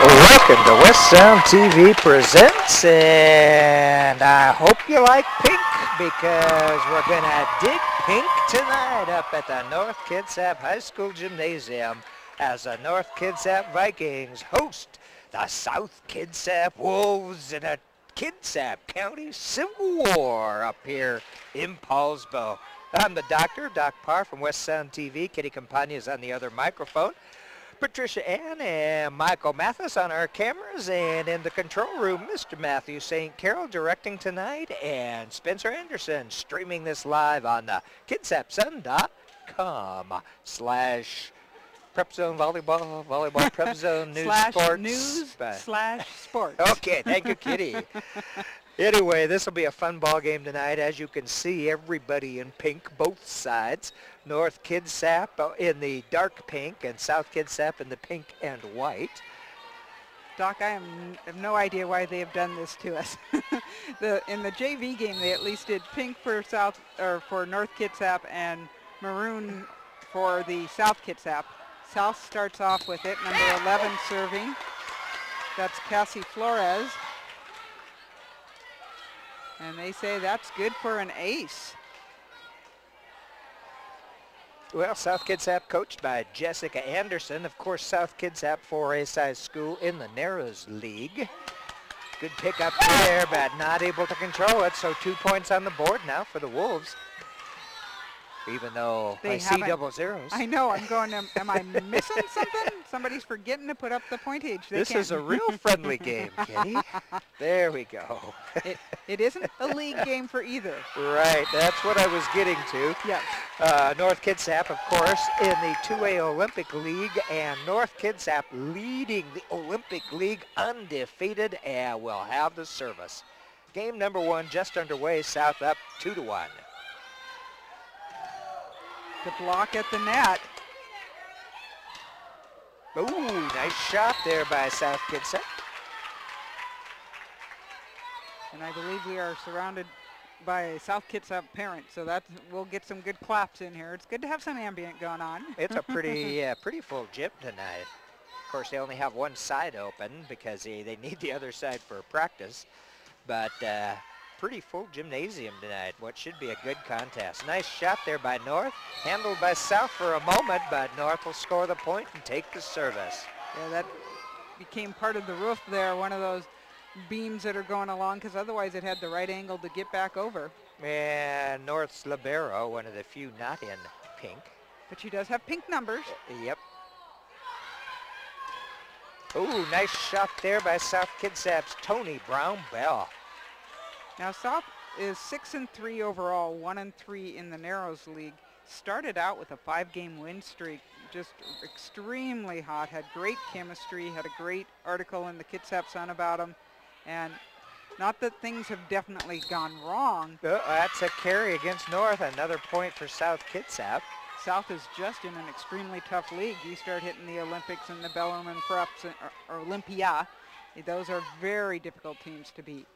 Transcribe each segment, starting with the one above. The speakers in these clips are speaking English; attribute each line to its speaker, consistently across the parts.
Speaker 1: Welcome to West Sound TV Presents, and I hope you like pink because we're going to dig pink tonight up at the North Kitsap High School Gymnasium as the North Kitsap Vikings host the South Kitsap Wolves in a Kitsap County Civil War up here in Paulsbo. I'm the doctor, Doc Parr from West Sound TV. Kitty Campagna is on the other microphone. Patricia Ann and Michael Mathis on our cameras, and in the control room, Mr. Matthew St. Carol directing tonight, and Spencer Anderson streaming this live on the kitsapsun.com/Prep Zone Volleyball, Volleyball Prep Zone News Sports.
Speaker 2: /news/sports.
Speaker 1: Okay, thank you, Kitty. Anyway, this will be a fun ball game tonight. As you can see, everybody in pink, both sides. North Kitsap in the dark pink and South Kitsap in the pink and white.
Speaker 2: Doc, I have no idea why they have done this to us. In the JV game, they at least did pink for for North Kitsap and maroon for the South Kitsap. South starts off with it, number 11 serving. That's Cassie Flores. And they say that's good for an ace.
Speaker 1: Well, South Kitsap coached by Jessica Anderson. Of course, South Kitsap 4A size school in the Narrows League. Good pick up there, but not able to control it. So 2 points on the board now for the Wolves. Even though I see double zeros.
Speaker 2: I know, I'm going, am I missing something? Somebody's forgetting to put up the pointage.
Speaker 1: This is a real friendly game, Kitty. There we go.
Speaker 2: It isn't a league game for either.
Speaker 1: Right, that's what I was getting to.
Speaker 2: Yes.
Speaker 1: North Kitsap, of course, in the 2A Olympic League, and North Kitsap leading the Olympic League undefeated, and will have the service. Game number 1 just underway, South up 2-1.
Speaker 2: The block at the net.
Speaker 1: Ooh, nice shot there by South Kitsap.
Speaker 2: And I believe we are surrounded by a South Kitsap parent, so we'll get some good claps in here. It's good to have some ambient going on.
Speaker 1: It's a pretty full gym tonight. Of course, they only have one side open because they need the other side for practice. But pretty full gymnasium tonight. What should be a good contest. Nice shot there by North. Handled by South for a moment, but North will score the point and take the service.
Speaker 2: Yeah, that became part of the roof there, one of those beams that are going along, because otherwise it had the right angle to get back over.
Speaker 1: And North's libero, one of the few not in pink.
Speaker 2: But she does have pink numbers.
Speaker 1: Yep. Ooh, nice shot there by South Kitsap's Tony Brown-Bell.
Speaker 2: Now South is 6-3 overall, 1-3 in the Narrows League. Started out with a 5-game win streak, just extremely hot, had great chemistry, had a great article in the Kitsap Sun about them. And not that things have definitely gone wrong.
Speaker 1: That's a carry against North, another point for South Kitsap.
Speaker 2: South is just in an extremely tough league. You start hitting the Olympics and the Bellarmine Preps or Olympia. Those are very difficult teams to beat.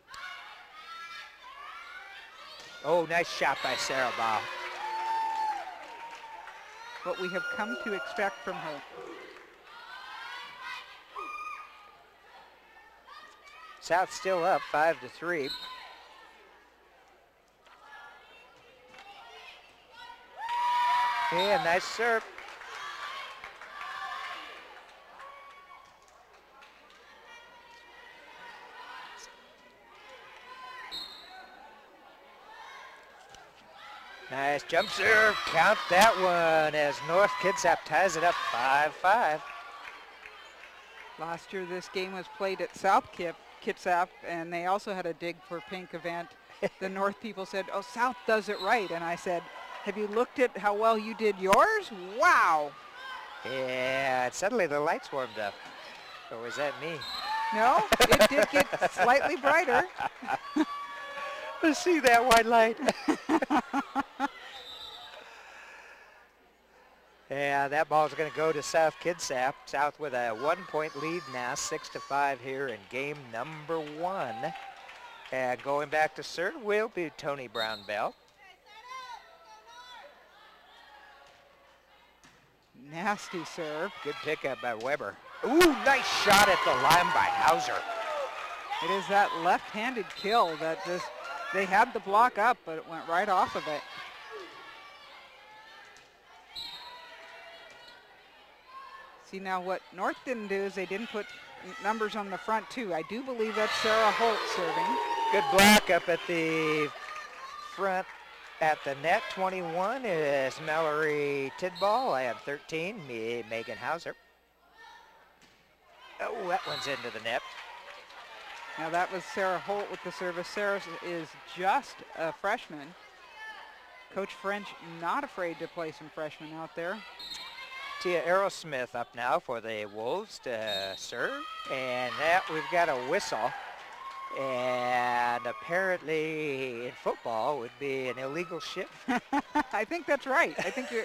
Speaker 1: Oh, nice shot by Sarah Baugh.
Speaker 2: What we have come to expect from her.
Speaker 1: South still up 5-3. Yeah, nice serve. Nice jump serve. Count that one as North Kitsap ties it up 5-5.
Speaker 2: Last year this game was played at South Kitsap, and they also had a dig for pink event. The North people said, oh, South does it right. And I said, have you looked at how well you did yours? Wow.
Speaker 1: Yeah, suddenly the lights warmed up. Or was that me?
Speaker 2: No, it did get slightly brighter.
Speaker 1: Let's see that white light. Yeah, that ball's going to go to South Kitsap. South with a 1-point lead now, 6-5 here in game number 1. And going back to serve will be Tony Brown Bell.
Speaker 2: Nasty serve.
Speaker 1: Good pickup by Weber. Ooh, nice shot at the line by Hauser.
Speaker 2: It is that left-handed kill that just, they had the block up, but it went right off of it. See, now what North didn't do is they didn't put numbers on the front too. I do believe that's Sarah Holt serving.
Speaker 1: Good block up at the front at the net. 21 is Mallory Tidball, and 13, Megan Hauser. Oh, that one's into the net.
Speaker 2: Now that was Sarah Holt with the service. Sarah is just a freshman. Coach French not afraid to play some freshmen out there.
Speaker 1: Tia Aerosmith up now for the Wolves to serve. And that we've got a whistle. And apparently in football would be an illegal shift.
Speaker 2: I think that's right. I think you're,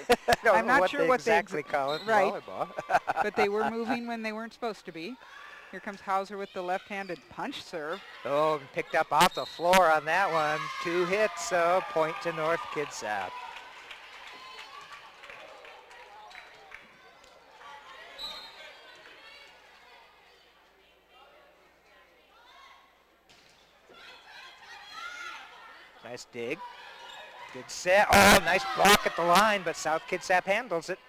Speaker 1: I'm not sure what they exactly call it in
Speaker 2: right.
Speaker 1: volleyball.
Speaker 2: But they were moving when they weren't supposed to be. Here comes Hauser with the left-handed punch serve.
Speaker 1: Oh, picked up off the floor on that one. 2 hits, so point to North Kitsap. Nice dig. Good set. Oh, nice block at the line, but South Kitsap handles it.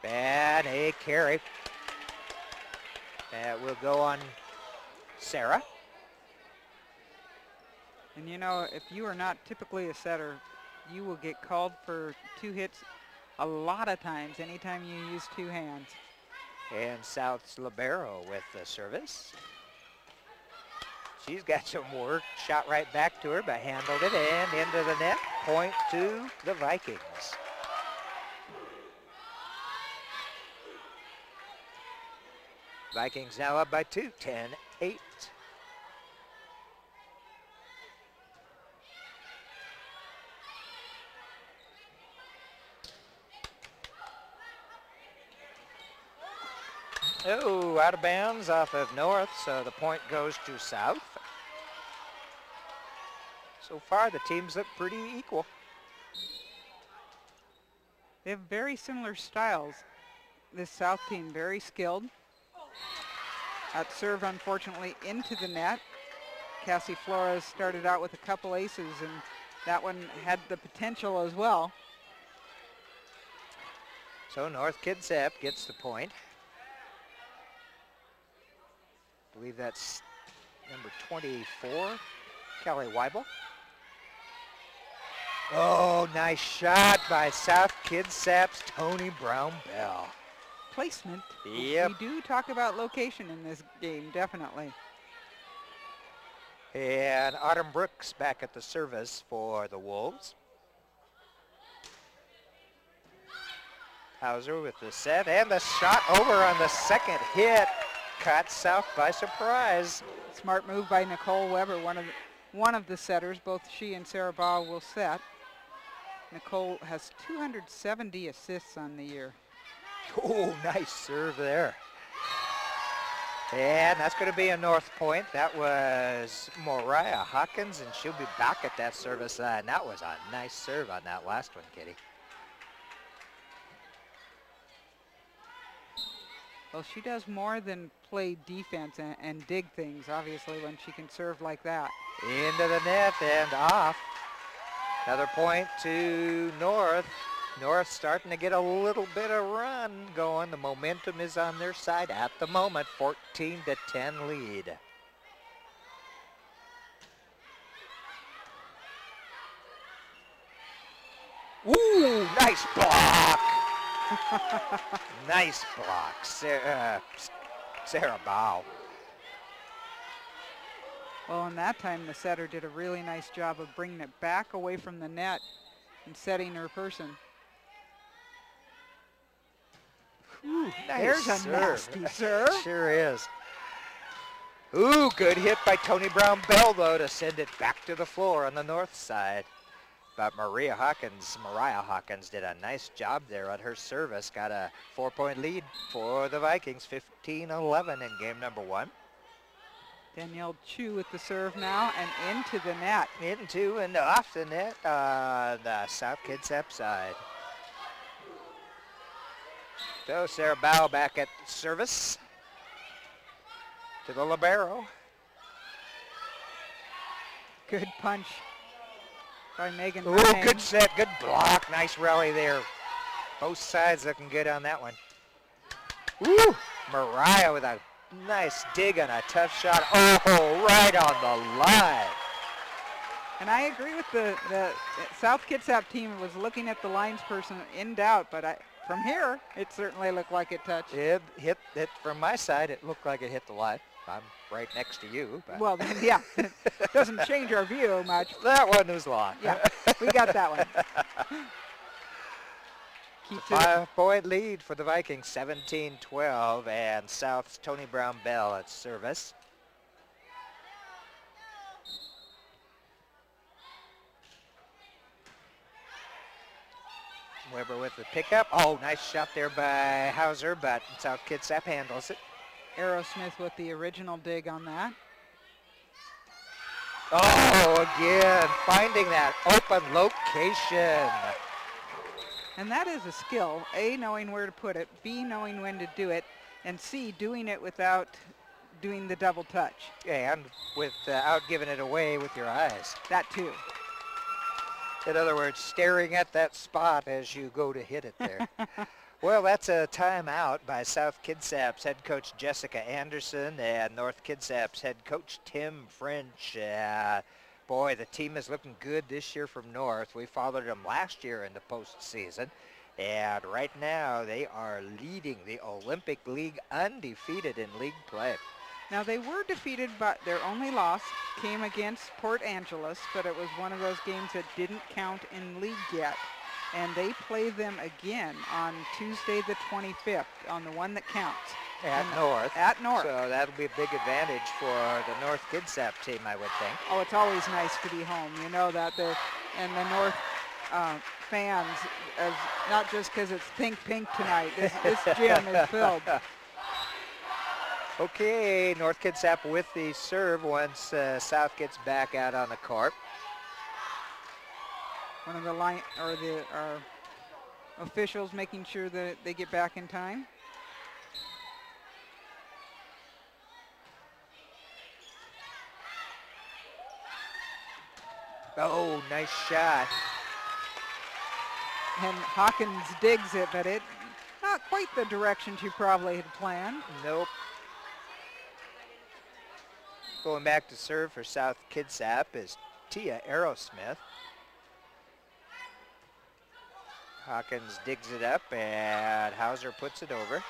Speaker 1: Bad A carry. That will go on Sarah.
Speaker 2: And you know, if you are not typically a setter, you will get called for 2 hits a lot of times anytime you use 2 hands.
Speaker 1: And South's libero with the service. She's got some work. Shot right back to her, but handled it and into the net. Point to the Vikings. Vikings now up by 2, 10-8. Oh, out of bounds off of North, so the point goes to South. So far, the teams look pretty equal.
Speaker 2: They have very similar styles. This South team, very skilled. At serve, unfortunately, into the net. Cassie Flores started out with a couple aces, and that one had the potential as well.
Speaker 1: So North Kitsap gets the point. I believe that's number 24, Kelly Weibel. Oh, nice shot by South Kitsap's Tony Brown Bell.
Speaker 2: Placement.
Speaker 1: Yep.
Speaker 2: We do talk about location in this game, definitely.
Speaker 1: And Autumn Brooks back at the service for the Wolves. Hauser with the set and the shot over on the second hit. Caught South by surprise.
Speaker 2: Smart move by Nicole Weber, one of the setters. Both she and Sarah Baugh will set. Nicole has 270 assists on the year.
Speaker 1: Oh, nice serve there. And that's going to be a North point. That was Mariah Hawkins, and she'll be back at that service line. That was a nice serve on that last one, Kitty.
Speaker 2: Well, she does more than play defense and dig things, obviously, when she can serve like that.
Speaker 1: Into the net and off. Another point to North. North starting to get a little bit of run going. The momentum is on their side at the moment. 14-10 lead. Ooh, nice block. Nice block, Sarah Bow.
Speaker 2: Well, in that time, the setter did a really nice job of bringing it back away from the net and setting her person.
Speaker 1: Ooh, nice
Speaker 2: There's a
Speaker 1: serve.
Speaker 2: nasty serve.
Speaker 1: Sure is. Ooh, good hit by Tony Brown-Bell, though, to send it back to the floor on the north side. But Mariah Hawkins did a nice job there on her service. Got a 4-point lead for the Vikings, 15-11 in game number 1.
Speaker 2: Danielle Chu with the serve now and into the net.
Speaker 1: Into and off the net on the South Kitsap side. So Sarah Bow back at service to the libero.
Speaker 2: Good punch by Megan.
Speaker 1: Ooh, good set, good block. Nice rally there. Both sides looking good on that one. Ooh, Mariah with a nice dig on a tough shot. Oh, right on the line.
Speaker 2: And I agree with the South Kitsap team was looking at the linesperson in doubt, but from here, it certainly looked like it touched.
Speaker 1: It hit it from my side. It looked like it hit the line. I'm right next to you. But
Speaker 2: well, yeah, it doesn't change our view much.
Speaker 1: That one was long.
Speaker 2: Yeah, we got that one.
Speaker 1: Keeps 5-point lead for the Vikings, 17-12, and South's Tony Brown-Bell at service. Weber with the pickup. Oh, nice shot there by Hauser, but South Kitsap handles it.
Speaker 2: Aerosmith with the original dig on that.
Speaker 1: Oh, again, finding that open location.
Speaker 2: And that is a skill. A, knowing where to put it. B, knowing when to do it. And C, doing it without doing the double touch.
Speaker 1: And without giving it away with your eyes.
Speaker 2: That too.
Speaker 1: In other words, staring at that spot as you go to hit it there. Well, that's a timeout by South Kitsap's head coach Jessica Anderson and North Kitsap's head coach Tim French. Boy, the team is looking good this year from North. We followed them last year in the postseason. And right now they are leading the Olympic League undefeated in league play.
Speaker 2: Now they were defeated, but their only loss came against Port Angeles, but it was one of those games that didn't count in league yet. And they play them again on Tuesday the 25th on the one that counts.
Speaker 1: At North.
Speaker 2: At North.
Speaker 1: So that'll be a big advantage for the North Kitsap team, I would think.
Speaker 2: Oh, it's always nice to be home. You know that. And the North fans, not just because it's pink tonight. This gym is filled.
Speaker 1: Okay, North Kitsap with the serve once South gets back out on the court.
Speaker 2: One of the officials making sure that they get back in time.
Speaker 1: Oh, nice shot.
Speaker 2: And Hawkins digs it, but it not quite the direction she probably had planned.
Speaker 1: Nope. Going back to serve for South Kitsap is Tia Aerosmith. Hawkins digs it up and Hauser puts it over.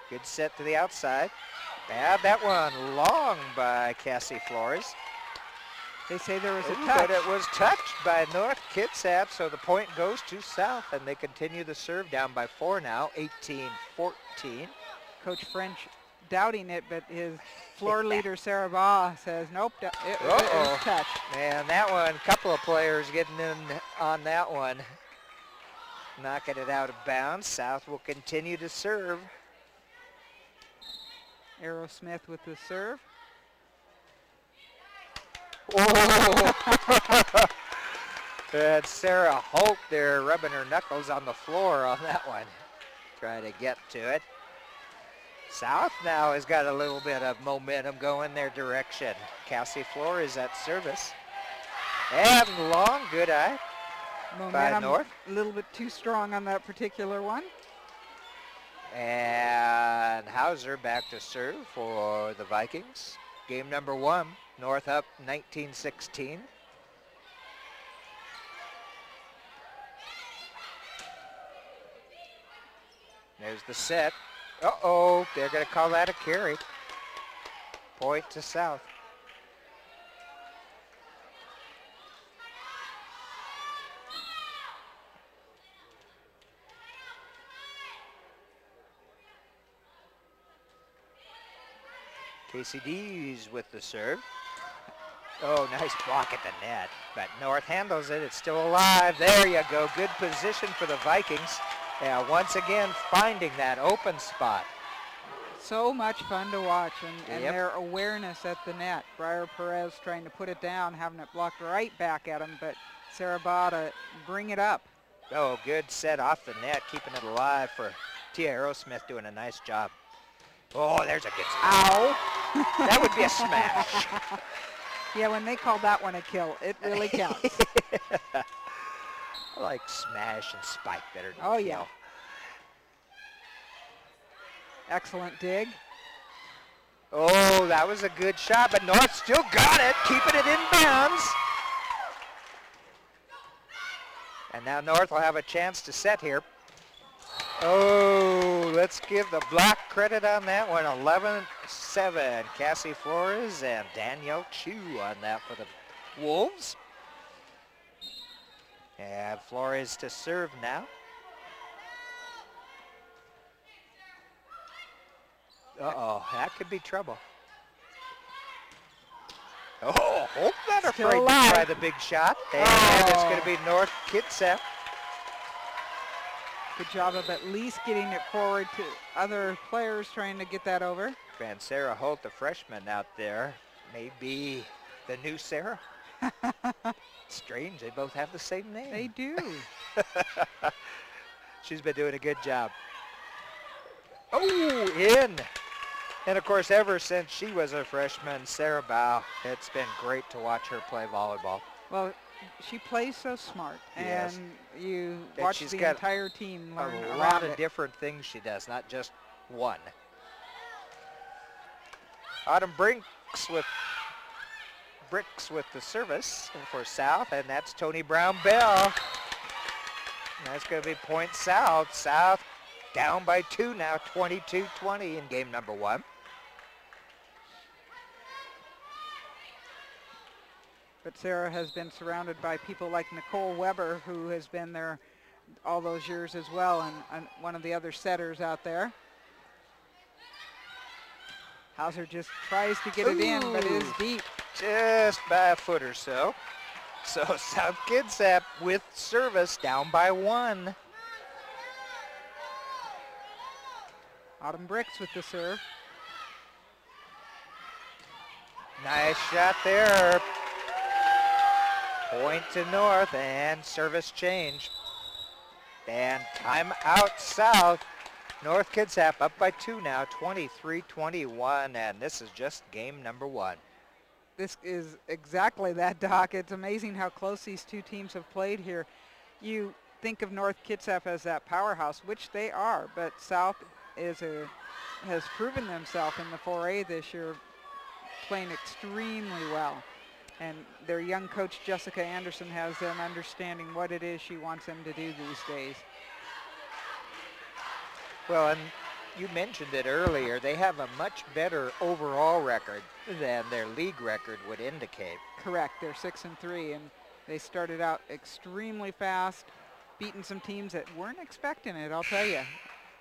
Speaker 1: Good set to the outside. Bad that one long by Cassie Flores.
Speaker 2: They say there was a touch.
Speaker 1: But it was touched by North Kitsap, so the point goes to South, and they continue the serve down by 4 now, 18-14.
Speaker 2: Coach French doubting it, but his floor leader, Sarah Baugh, says, nope, it was touched.
Speaker 1: And that one, a couple of players getting in on that one. Knocking it out of bounds. South will continue to serve.
Speaker 2: Aerosmith with the serve.
Speaker 1: Oh! And Sarah Holt there rubbing her knuckles on the floor on that one. Trying to get to it. South now has got a little bit of momentum going their direction. Cassie Flores at service. And long, good eye.
Speaker 2: Momentum
Speaker 1: by North.
Speaker 2: A little bit too strong on that particular one.
Speaker 1: And Hauser back to serve for the Vikings. Game number 1, North up 19-16. There's the set. Uh-oh, they're going to call that a carry. Point to South. KCD's with the serve. Oh, nice block at the net. But North handles it. It's still alive. There you go. Good position for the Vikings. Yeah, once again, finding that open spot.
Speaker 2: So much fun to watch, and
Speaker 1: Yep.
Speaker 2: their awareness at the net. Briar Perez trying to put it down, having it blocked right back at him, but Sarabah to bring it up.
Speaker 1: Oh, good set off the net, keeping it alive for Tia Aerosmith, doing a nice job. Oh, there's a good
Speaker 2: Ow!
Speaker 1: That would be a smash.
Speaker 2: Yeah, when they call that one a kill, it really counts.
Speaker 1: I like smash and spike better than
Speaker 2: Oh,
Speaker 1: kill.
Speaker 2: yeah. Excellent dig.
Speaker 1: Oh, that was a good shot, but North still got it, keeping it in bounds. And now North will have a chance to set here. Oh, let's give the block credit on that one. 11-7. Cassie Flores and Danielle Chu on that for the Wolves. And Flores to serve now. Uh-oh, that could be trouble. Oh, Holt not
Speaker 2: Still
Speaker 1: afraid
Speaker 2: alive.
Speaker 1: to try the big shot. And it's going to be North Kitsap.
Speaker 2: Good job of at least getting it forward to other players trying to get that over.
Speaker 1: And Sarah Holt, the freshman out there, may be the new Sarah. Strange, they both have the same name.
Speaker 2: They do.
Speaker 1: She's been doing a good job. Oh, in. And of course, ever since she was a freshman, Sarah Bow, it's been great to watch her play volleyball.
Speaker 2: Well, she plays so smart,
Speaker 1: Yes.
Speaker 2: and you
Speaker 1: And
Speaker 2: watch
Speaker 1: she's
Speaker 2: the
Speaker 1: got
Speaker 2: entire team learn
Speaker 1: A
Speaker 2: around
Speaker 1: lot of
Speaker 2: it.
Speaker 1: different things she does, not just one. Autumn Bricks with the service for South, and that's Tony Brown Bell. And that's going to be point South. South down by 2 now, 22-20 in game number 1.
Speaker 2: But Sarah has been surrounded by people like Nicole Weber, who has been there all those years as well, and one of the other setters out there. Hauser just tries to get it in, but it is deep.
Speaker 1: Just by a foot or so. So South Kitsap with service down by 1.
Speaker 2: Autumn Bricks with the serve.
Speaker 1: Nice shot there. Point to North and service change. And time out South. North Kitsap up by 2 now, 23-21, and this is just game number 1.
Speaker 2: This is exactly that, Doc. It's amazing how close these two teams have played here. You think of North Kitsap as that powerhouse, which they are, but South has proven themselves in the 4A this year, playing extremely well. And their young coach, Jessica Anderson, has them understanding what it is she wants them to do these days.
Speaker 1: Well, and you mentioned it earlier, they have a much better overall record than their league record would indicate.
Speaker 2: Correct, they're 6-3, and they started out extremely fast, beating some teams that weren't expecting it, I'll tell you.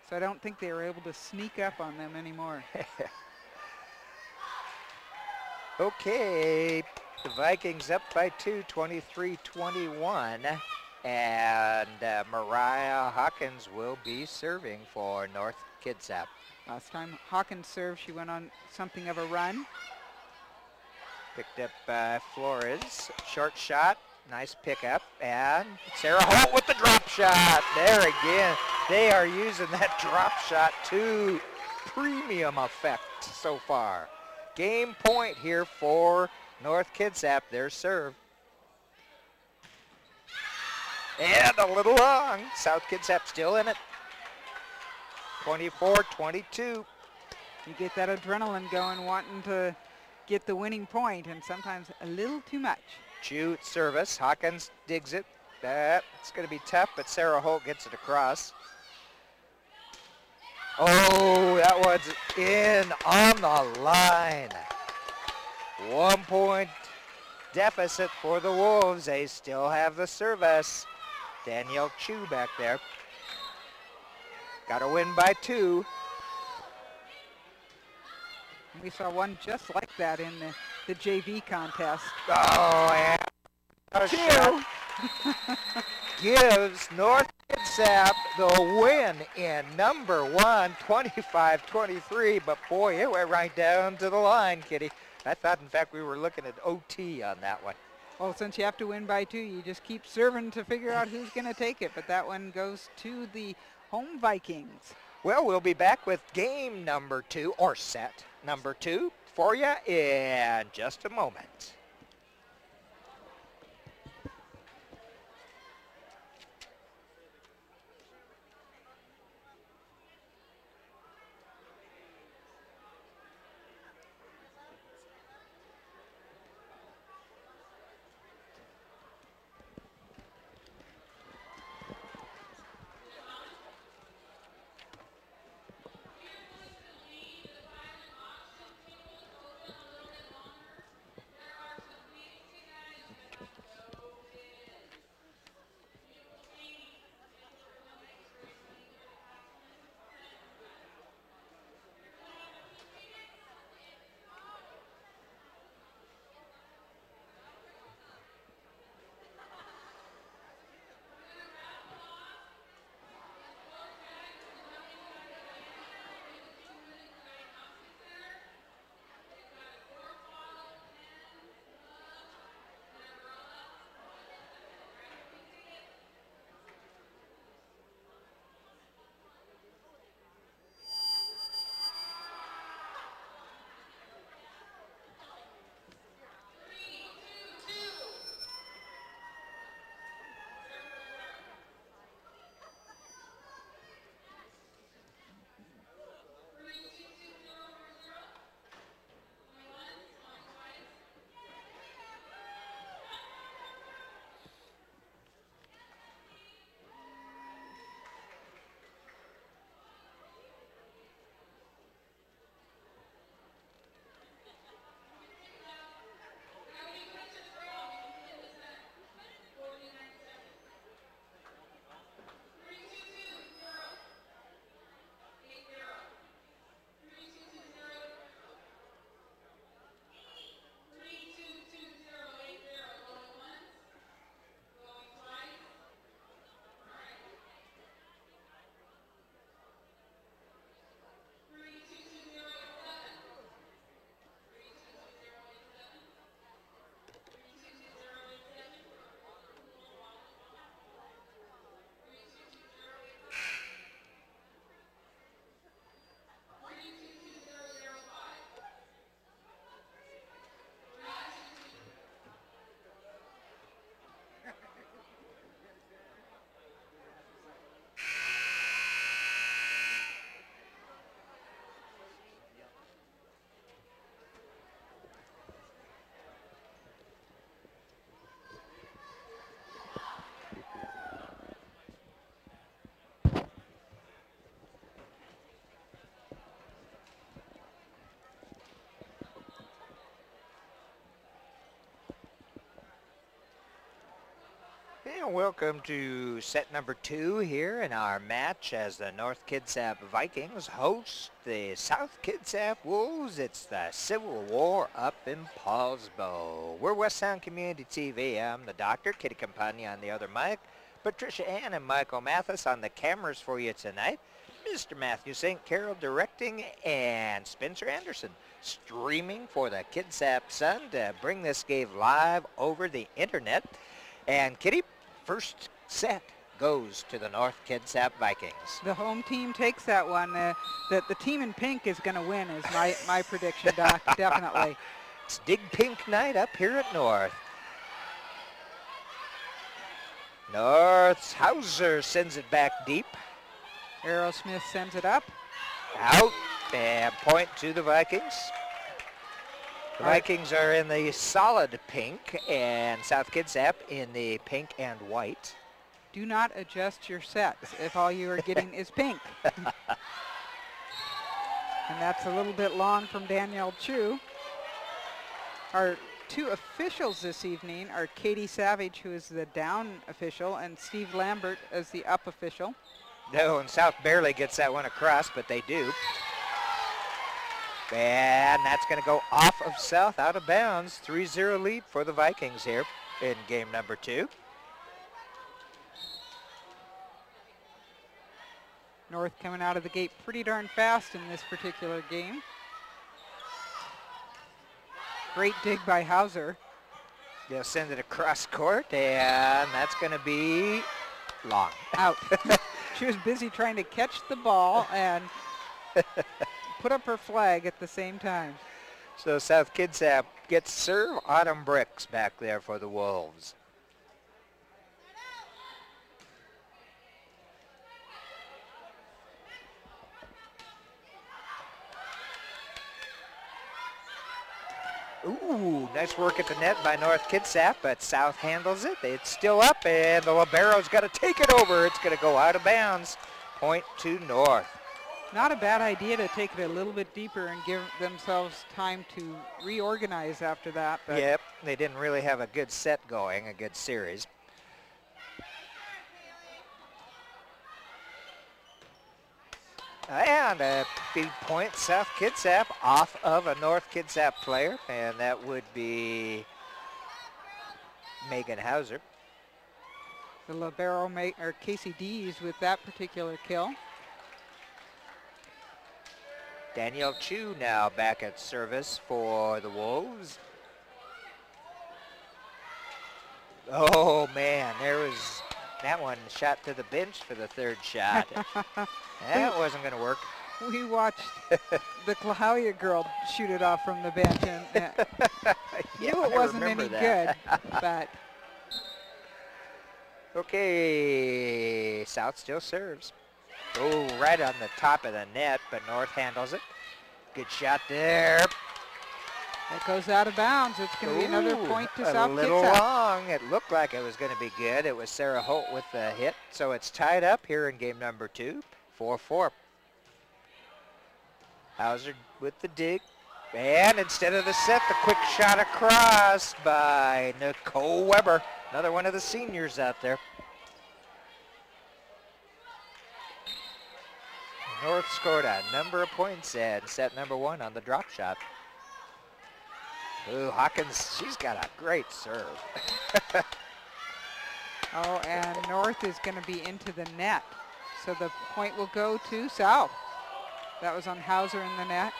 Speaker 2: So I don't think they were able to sneak up on them anymore.
Speaker 1: Okay, the Vikings up by 2, 23-21. And Mariah Hawkins will be serving for North Kitsap.
Speaker 2: Last time Hawkins served, she went on something of a run.
Speaker 1: Picked up by Flores. Short shot, nice pickup. And Sarah Holt with the drop shot. There again, they are using that drop shot to premium effect so far. Game point here for North Kitsap, their serve. And a little long. South Kitsap still in it. 24-22.
Speaker 2: You get that adrenaline going, wanting to get the winning point, and sometimes a little too much.
Speaker 1: Chu at service. Hawkins digs it. It's going to be tough, but Sarah Holt gets it across. Oh, that one's in on the line. 1 point deficit for the Wolves. They still have the service. Danielle Chu back there. Got to win by 2.
Speaker 2: We saw one just like that in the JV contest.
Speaker 1: Oh, and a shot gives North Kitsap the win in number 1, 25-23. But boy, it went right down to the line, Kitty. I thought, in fact, we were looking at OT on that one.
Speaker 2: Well, since you have to win by 2, you just keep serving to figure out who's going to take it. But that one goes to the home Vikings.
Speaker 1: Well, we'll be back with game number 2, or set number 2, for you in just a moment. And welcome to set number 2 here in our match as the North Kitsap Vikings host the South Kitsap Wolves. It's the Civil War up in Paulsbo. We're West Sound Community TV. I'm the doctor, Kitty Campagna on the other mic, Patricia Ann and Michael Mathis on the cameras for you tonight, Mr. Matthew St. Carol directing, and Spencer Anderson streaming for the Kitsap Sun to bring this game live over the internet. And Kitty, first set goes to the North Kitsap Vikings.
Speaker 2: The home team takes that one. The team in pink is going to win is my prediction, Doc, definitely.
Speaker 1: It's Dig Pink night up here at North. North's Hauser sends it back deep.
Speaker 2: Aerosmith sends it up.
Speaker 1: Out, and point to the Vikings. The Vikings are in the solid pink, and South Kitsap in the pink and white.
Speaker 2: Do not adjust your sets if all you are getting is pink. And that's a little bit long from Danielle Chu. Our two officials this evening are Katie Savage, who is the down official, and Steve Lambert as the up official.
Speaker 1: No, and South barely gets that one across, but they do. And that's going to go off of South, out of bounds. 3-0 lead for the Vikings here in game number 2.
Speaker 2: North coming out of the gate pretty darn fast in this particular game. Great dig by Hauser.
Speaker 1: They'll send it across court, and that's going to be long.
Speaker 2: Out. She was busy trying to catch the ball and put up her flag at the same time.
Speaker 1: So South Kitsap gets serve Autumn Bricks back there for the Wolves. Ooh, nice work at the net by North Kitsap, but South handles it. It's still up, and the libero's got to take it over. It's going to go out of bounds. Point to North.
Speaker 2: Not a bad idea to take it a little bit deeper and give themselves time to reorganize after that. But
Speaker 1: yep, they didn't really have a good set going, a good series. And a big point, South Kitsap off of a North Kitsap player, and that would be Megan Hauser.
Speaker 2: The libero, or Casey Dees with that particular kill.
Speaker 1: Danielle Chu now back at service for the Wolves. Oh man, there was that one shot to the bench for the third shot. That wasn't going to work.
Speaker 2: We watched the Clahalia girl shoot it off from the bench, and
Speaker 1: yeah,
Speaker 2: knew it wasn't any good, but.
Speaker 1: Okay, South still serves. Oh, right on the top of the net, but North handles it. Good shot there.
Speaker 2: That goes out of bounds. It's going to be another point to South Kitsap.
Speaker 1: A little long. It looked like it was going to be good. It was Sarah Holt with the hit. So it's tied up here in game number 2, 4-4. Hauser with the dig. And instead of the set, the quick shot across by Nicole Weber. Another one of the seniors out there. North scored a number of points at set number 1 on the drop shot. Ooh, Hawkins, she's got a great serve.
Speaker 2: Oh, and North is going to be into the net. So the point will go to South. That was on Hauser in the net.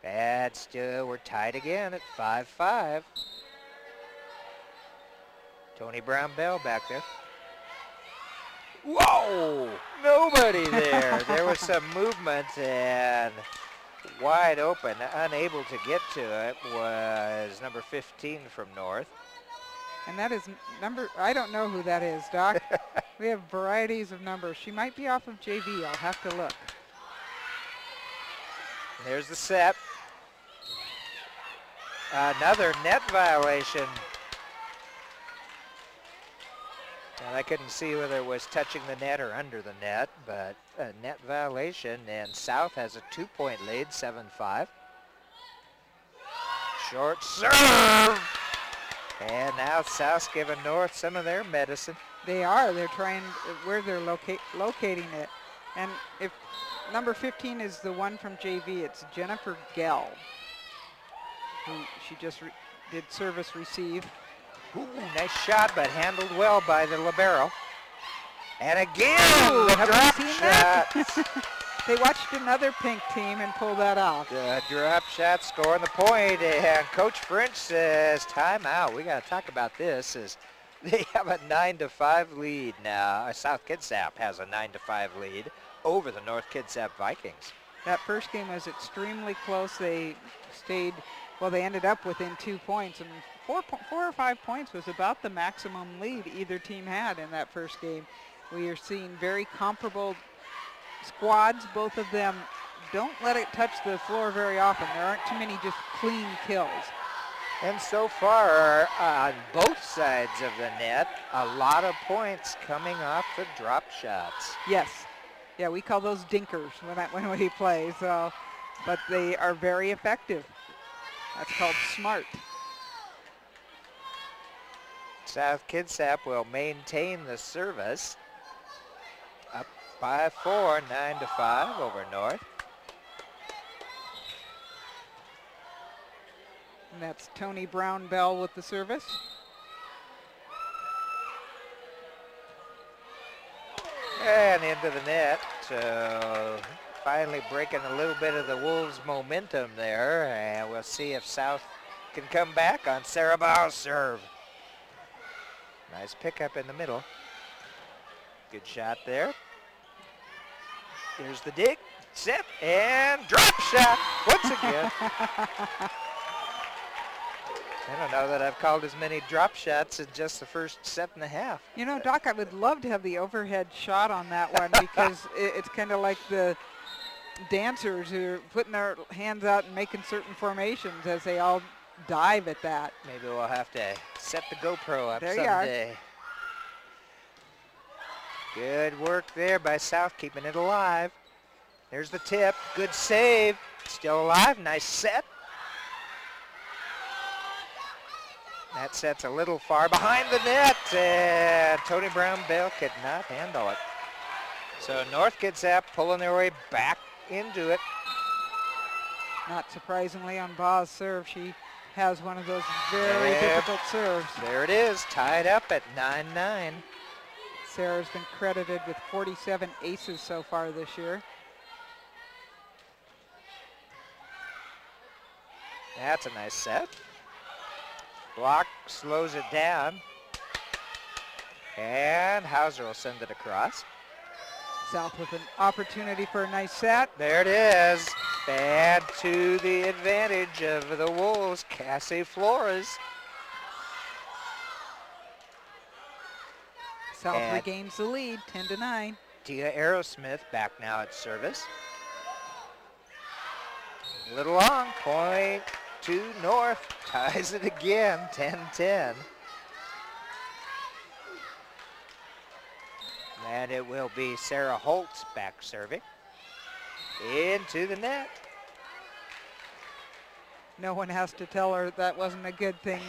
Speaker 1: Bad still, we're tied again at 5-5. Tony Brown-Bell back there. Whoa! Nobody there. There was some movement, and wide open, unable to get to it was number 15 from North.
Speaker 2: And that is number, I don't know who that is, Doc. We have varieties of numbers. She might be off of JV. I'll have to look.
Speaker 1: There's the set. Another net violation. And I couldn't see whether it was touching the net or under the net, but a net violation, and South has a 2-point lead, 7-5. Short serve! And now South's giving North some of their medicine.
Speaker 2: They are. They're trying where they're locating it. And if number 15 is the one from JV, it's Jennifer Gell, who she just did service receive.
Speaker 1: Ooh, nice shot, but handled well by the libero. And again,
Speaker 2: ooh,
Speaker 1: the
Speaker 2: have
Speaker 1: drop
Speaker 2: you seen
Speaker 1: shot.
Speaker 2: That? They watched another pink team and pulled that off.
Speaker 1: The drop shot scoring the point, and Coach French says timeout. We got to talk about this. As they have a 9-5 lead now. South Kitsap has a 9-5 lead over the North Kitsap Vikings.
Speaker 2: That first game was extremely close. They stayed, well, they ended up within 2 points, and 4 or 5 points was about the maximum lead either team had in that first game. We are seeing very comparable squads. Both of them don't let it touch the floor very often. There aren't too many just clean kills.
Speaker 1: And so far, on both sides of the net, a lot of points coming off the drop shots.
Speaker 2: Yes. Yeah, we call those dinkers when we play. So, but they are very effective. That's called smart.
Speaker 1: South Kitsap will maintain the service. Up by 4, 9-5 over North.
Speaker 2: And that's Tony Brown Bell with the service.
Speaker 1: And into the net. So finally breaking a little bit of the Wolves' momentum there. And we'll see if South can come back on Sarah Bau's serve. Nice pickup in the middle. Good shot there. Here's the dig, set, and drop shot once again. I don't know that I've called as many drop shots in just the first set and a half.
Speaker 2: You know, Doc, I would love to have the overhead shot on that one because it's kind of like the dancers who are putting their hands out and making certain formations as they all dive at that.
Speaker 1: Maybe we'll have to set the GoPro up
Speaker 2: there
Speaker 1: someday. Good work there by South, keeping it alive. There's the tip, good save, still alive, nice set. That set's a little far behind the net, and Tony Brown Bell could not handle it. So North Kitsap pulling their way back into it.
Speaker 2: Not surprisingly on Bau's serve, she has one of those very difficult serves.
Speaker 1: There it is, tied up at 9-9.
Speaker 2: Sarah's been credited with 47 aces so far this year.
Speaker 1: That's a nice set. Block slows it down. And Hauser will send it across.
Speaker 2: South with an opportunity for a nice set.
Speaker 1: There it is. And to the advantage of the Wolves, Cassie Flores.
Speaker 2: South regains the lead, 10-9.
Speaker 1: Tia Aerosmith back now at service. A little long, point to North, ties it again, 10-10. And it will be Sarah Holtz back serving. Into the net.
Speaker 2: No one has to tell her that wasn't a good thing.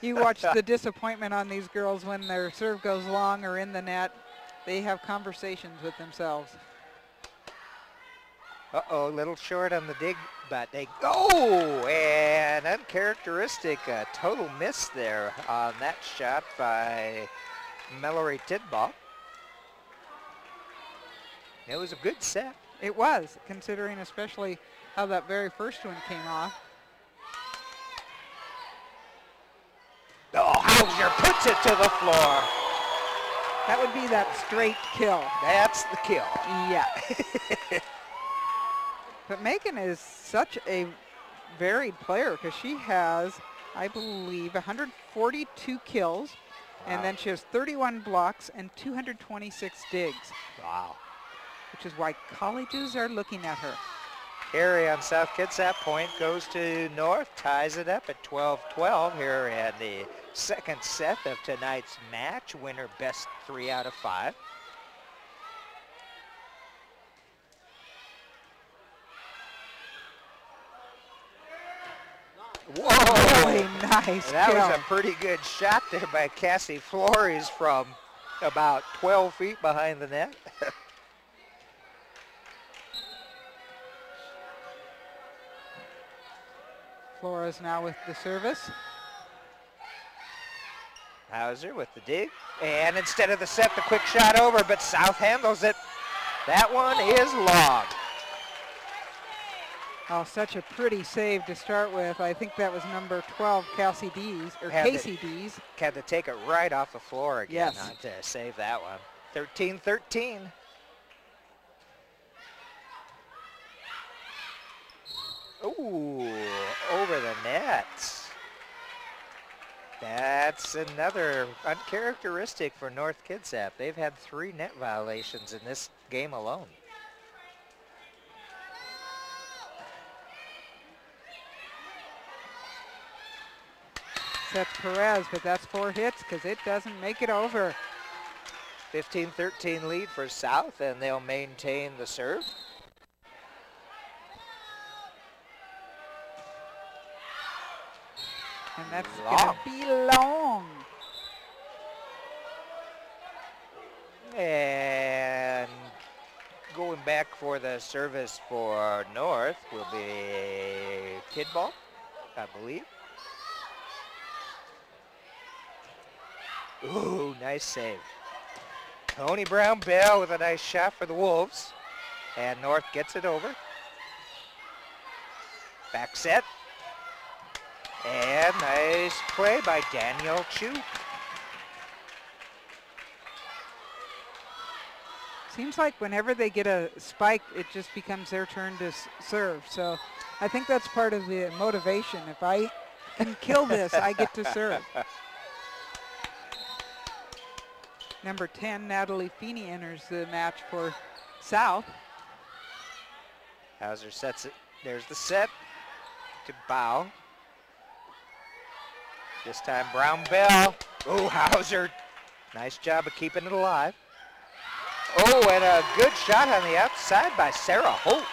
Speaker 2: You watch the disappointment on these girls when their serve goes long or in the net. They have conversations with themselves.
Speaker 1: Uh-oh, a little short on the dig, but they go! And uncharacteristic, total miss there on that shot by Mallory Tidball. It was a good set.
Speaker 2: It was, considering especially how that very first one came off.
Speaker 1: Oh, Hauser puts it to the floor.
Speaker 2: That would be that straight kill.
Speaker 1: That's the kill.
Speaker 2: Yeah. But Megan is such a varied player because she has, I believe, 142 kills, and then she has 31 blocks and 226 digs.
Speaker 1: Wow.
Speaker 2: Which is why colleges are looking at her.
Speaker 1: Carry on South Kitsap, point goes to North, ties it up at 12-12 here in the second set of tonight's match. Winner best 3 out of 5. Whoa!
Speaker 2: Really nice
Speaker 1: That
Speaker 2: kill.
Speaker 1: was a pretty good shot there by Cassie Flores from about 12 feet behind the net.
Speaker 2: Flores now with the service.
Speaker 1: Hauser with the dig. And instead of the set, the quick shot over, but South handles it. That one is long.
Speaker 2: Oh, such a pretty save to start with. I think that was number 12, Casey Dees.
Speaker 1: Had to take it right off the floor again
Speaker 2: Yes.
Speaker 1: to save that one. 13-13. Ooh, over the net. That's another uncharacteristic for North Kitsap. They've had 3 net violations in this game alone. That's
Speaker 2: Perez, but that's 4 hits because it doesn't make it over.
Speaker 1: 15-13 lead for South, and they'll maintain the serve.
Speaker 2: And that's going to be long.
Speaker 1: And going back for the service for North will be kid ball, I believe. Ooh, nice save. Tony Brown-Bell with a nice shot for the Wolves. And North gets it over. Back set. And nice play by Daniel Chu.
Speaker 2: Seems like whenever they get a spike, it just becomes their turn to serve. So I think that's part of the motivation. If I can kill this, I get to serve. Number 10, Natalie Feeney enters the match for South.
Speaker 1: Hauser sets it. There's the set to Bow. This time Brown-Bell. Oh, Hauser. Nice job of keeping it alive. Oh, and a good shot on the outside by Sarah Holt.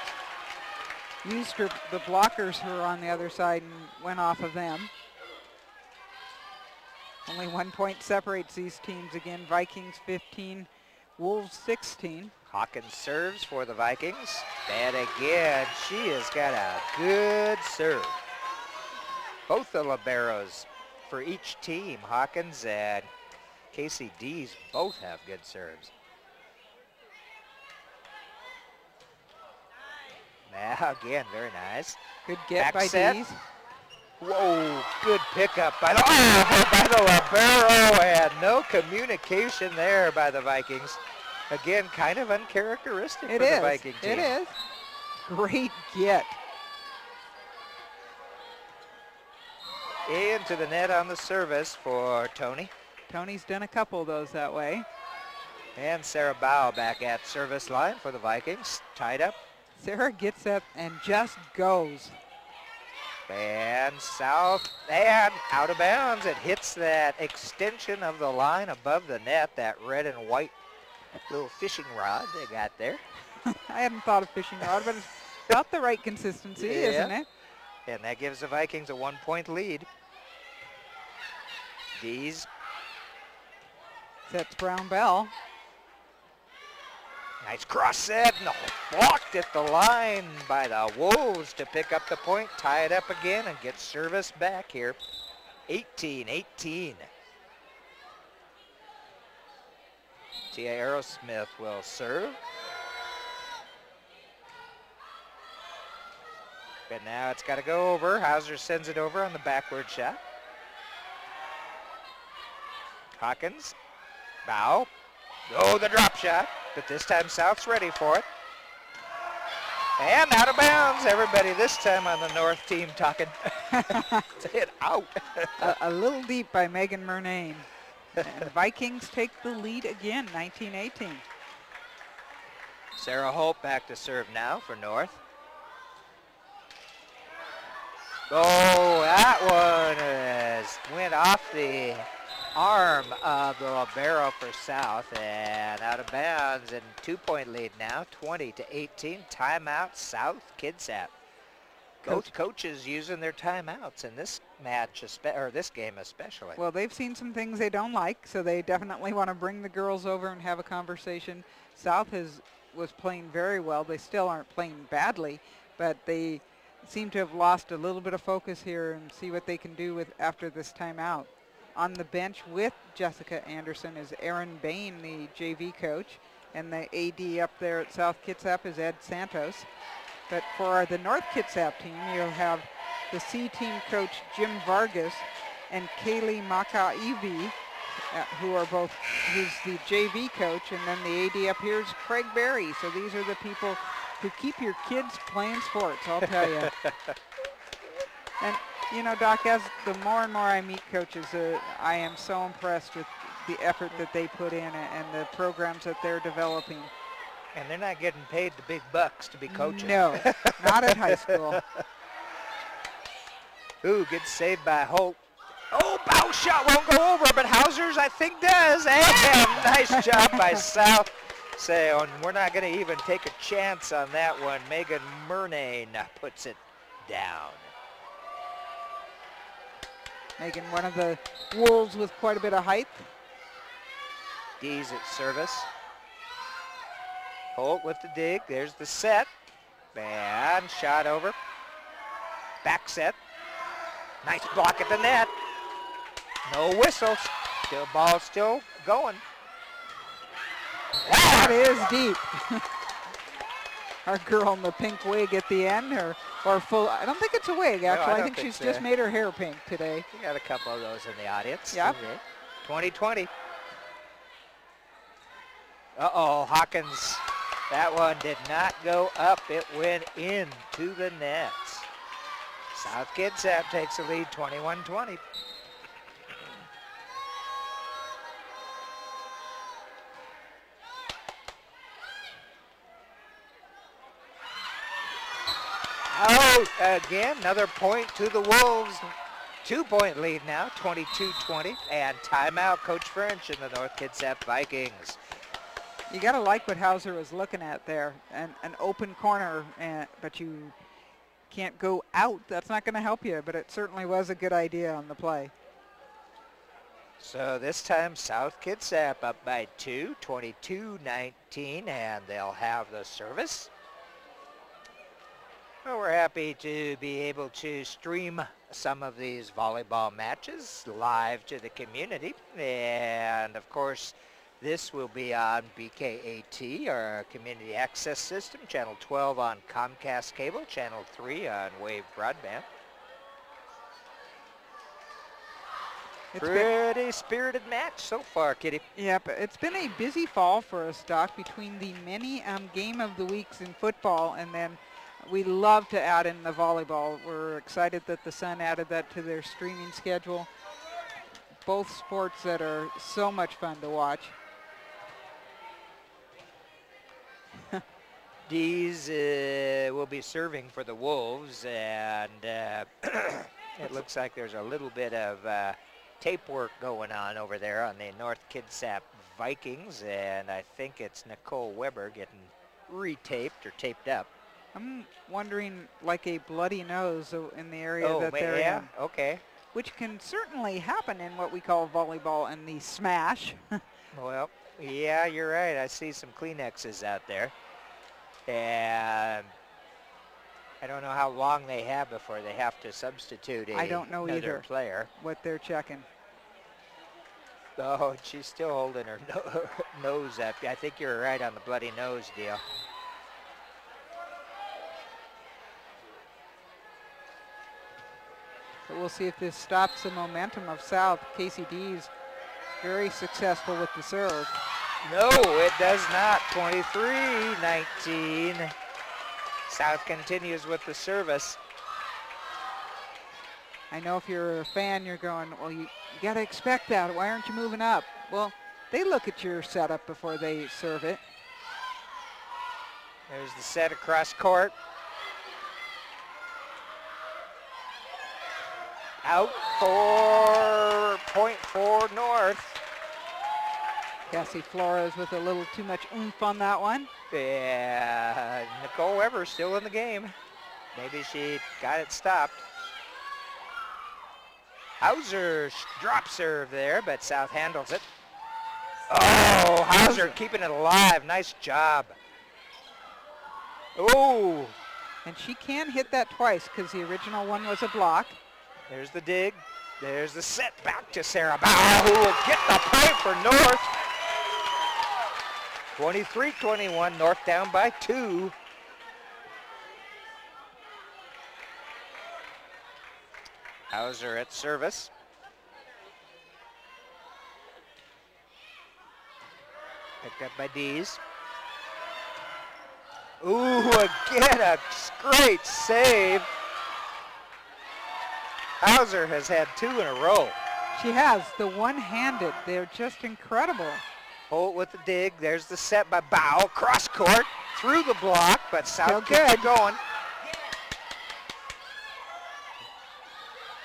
Speaker 2: Used the blockers who were on the other side and went off of them. Only 1 point separates these teams again. Vikings 15, Wolves 16.
Speaker 1: Hawkins serves for the Vikings. And again, she has got a good serve. Both the liberos for each team, Hawkins and Casey Dees, both have good serves. Now again, very nice.
Speaker 2: Good get
Speaker 1: Back
Speaker 2: by
Speaker 1: set.
Speaker 2: Dees.
Speaker 1: Whoa, good pickup by the libero, and no communication there by the Vikings. Again, kind of uncharacteristic for the Viking team.
Speaker 2: It is. Great get.
Speaker 1: Into the net on the service for Tony.
Speaker 2: Tony's done a couple of those that way.
Speaker 1: And Sarah Bow back at service line for the Vikings, tied up.
Speaker 2: Sarah gets up and just goes.
Speaker 1: And South, and out of bounds. It hits that extension of the line above the net, that red and white little fishing rod they got there.
Speaker 2: I hadn't thought of fishing rod, but it's about the right consistency, isn't it?
Speaker 1: And that gives the Vikings a 1 point lead. Dees.
Speaker 2: Sets Brown-Bell.
Speaker 1: Nice cross set, no, blocked at the line by the Wolves to pick up the point, tie it up again, and get service back here. 18-18. Tia Aerosmith will serve. But now it's got to go over. Hauser sends it over on the backward shot. Hawkins, Bow. Oh, the drop shot. But this time South's ready for it. And out of bounds. Everybody this time on the North team talking. It's a hit out.
Speaker 2: a little deep by Megan Murnane. And Vikings take the lead again, 19-18.
Speaker 1: Sarah Holt back to serve now for North. Oh, that one went off the arm of the libero for South and out of bounds, and 2 point lead now, 20-18. Timeout, South Kitsap. Both coaches using their timeouts in this match, or this game especially.
Speaker 2: Well, they've seen some things they don't like, so they definitely want to bring the girls over and have a conversation. South was playing very well. They still aren't playing badly, but they seem to have lost a little bit of focus here and see what they can do with after this timeout. On the bench with Jessica Anderson is Erin Bain, the JV coach, and the AD up there at South Kitsap is Ed Santos. But for the North Kitsap team, you'll have the C team coach Jim Vargas and Kaylee Makaivi, who's the JV coach, and then the AD up here is Craig Berry. So these are the people who keep your kids playing sports, I'll tell you. And you know, Doc, as the more and more I meet coaches, I am so impressed with the effort that they put in and the programs that they're developing.
Speaker 1: And they're not getting paid the big bucks to be coaching.
Speaker 2: No, not at high school.
Speaker 1: Ooh, good save by Holt. Oh, bow shot won't go over, but Hauser's, I think, does. And nice job by South. So we're not going to even take a chance on that one. Megan Murnane puts it down.
Speaker 2: Megan, one of the Wolves with quite a bit of height.
Speaker 1: Dees at service. Holt with the dig. There's the set. And shot over. Back set. Nice block at the net. No whistles. Still ball still going.
Speaker 2: That is deep. Our girl in the pink wig at the end, or full. I don't think it's a wig, actually.
Speaker 1: No,
Speaker 2: I think she's just made her hair pink today.
Speaker 1: We got a couple of those in the audience.
Speaker 2: Yep.
Speaker 1: 2020. Uh-oh, Hawkins. That one did not go up. It went into the nets. South Kitsap takes the lead, 21-20. Out again, another point to the Wolves. 2-point lead now, 22-20. And timeout, Coach French and the North Kitsap Vikings.
Speaker 2: You got to like what Hauser was looking at there, and an open corner, but you can't go out. That's not going to help you, but it certainly was a good idea on the play.
Speaker 1: So this time South Kitsap up by 2, 22-19, and they'll have the service. Well, we're happy to be able to stream some of these volleyball matches live to the community. And of course, this will be on BKAT, our community access system, channel 12 on Comcast cable, channel 3 on Wave broadband. Pretty spirited match so far, Kitty.
Speaker 2: Yep, it's been a busy fall for us, Doc, between the many game of the weeks in football, and then we love to add in the volleyball. We're excited that the Sun added that to their streaming schedule. Both sports that are so much fun to watch.
Speaker 1: Dees will be serving for the Wolves, and it looks like there's a little bit of tape work going on over there on the North Kitsap Vikings, and I think it's Nicole Weber getting retaped or taped up.
Speaker 2: I'm wondering, like a bloody nose in the area that they're in.
Speaker 1: Okay.
Speaker 2: Which can certainly happen in what we call volleyball and the smash.
Speaker 1: Well, yeah, you're right. I see some Kleenexes out there. And I don't know how long they have before they have to substitute another player.
Speaker 2: What they're checking.
Speaker 1: Oh, she's still holding her nose up. I think you're right on the bloody nose deal.
Speaker 2: So we'll see if this stops the momentum of South. Casey Dees very successful with the serve.
Speaker 1: No, it does not. 23-19. South continues with the service.
Speaker 2: I know if you're a fan, you're going, well, you got to expect that. Why aren't you moving up? Well, they look at your setup before they serve it.
Speaker 1: There's the set across court. Out for point for North.
Speaker 2: Cassie Flores with a little too much oomph on that one.
Speaker 1: Yeah, Nicole Weber still in the game. Maybe she got it stopped. Hauser drop serve there, but South handles it. Oh, Hauser keeping it alive. Nice job. Oh.
Speaker 2: And she can hit that twice because the original one was a block.
Speaker 1: There's the dig. There's the set back to Sarah Bauer, who will get the point for North. 23-21, North down by 2. Hauser at service. Picked up by Dees. Ooh, again, a great save. Hauser has had 2 in a row.
Speaker 2: She has, the one-handed. They're just incredible.
Speaker 1: Holt with the dig. There's the set by Bow. Cross court, through the block, but South keeps it going.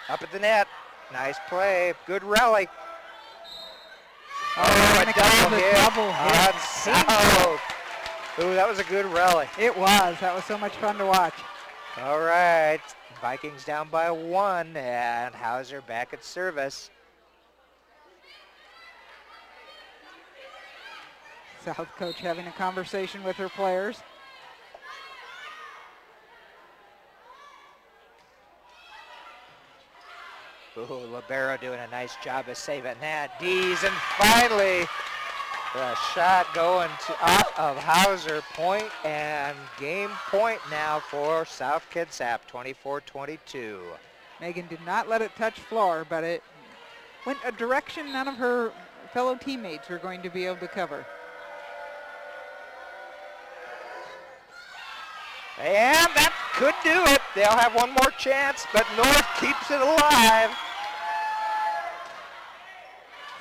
Speaker 1: Up at the net. Nice play. Good rally.
Speaker 2: Oh,
Speaker 1: a double hit.
Speaker 2: Double hit.
Speaker 1: On South. Ooh, that was a good rally.
Speaker 2: It was. That was so much fun to watch.
Speaker 1: All right. Vikings down by 1, and Hauser back at service.
Speaker 2: South coach having a conversation with her players.
Speaker 1: Ooh, Libero doing a nice job of saving that. Dees, and finally the shot going off of Hauser, point, and game point now for South Kitsap, 24-22.
Speaker 2: Megan did not let it touch floor, but it went a direction none of her fellow teammates were going to be able to cover.
Speaker 1: And that could do it. They'll have one more chance, but North keeps it alive.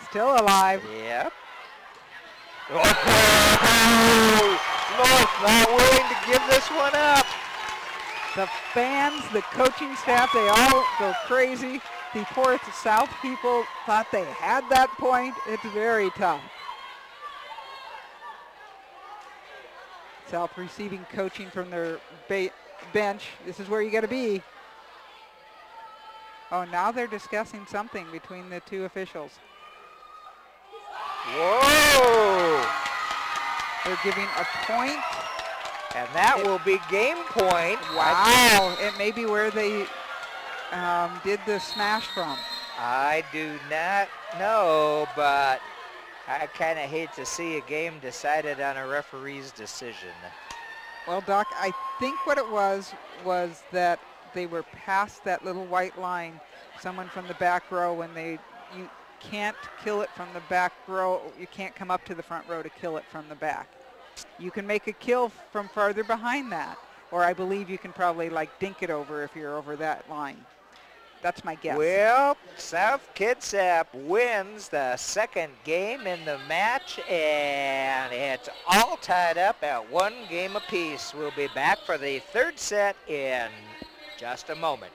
Speaker 2: Still alive.
Speaker 1: Yep. Oh, North not willing to give this one up.
Speaker 2: The fans, the coaching staff, they all go crazy. The poor South people thought they had that point. It's very tough. South receiving coaching from their bench. This is where you got to be. Oh, now they're discussing something between the two officials.
Speaker 1: Whoa!
Speaker 2: They're giving a point.
Speaker 1: And that will be game point.
Speaker 2: Wow, it may be where they did the smash from.
Speaker 1: I do not know, but I kind of hate to see a game decided on a referee's decision.
Speaker 2: Well, Doc, I think what it was that they were past that little white line, someone from the back row, and you can't kill it from the back row. You can't come up to the front row to kill it from the back. You can make a kill from farther behind that, or I believe you can probably like dink it over if you're over that line. That's my guess.
Speaker 1: Well, South Kitsap wins the second game in the match, and it's all tied up at 1 game apiece. We'll be back for the third set in just a moment.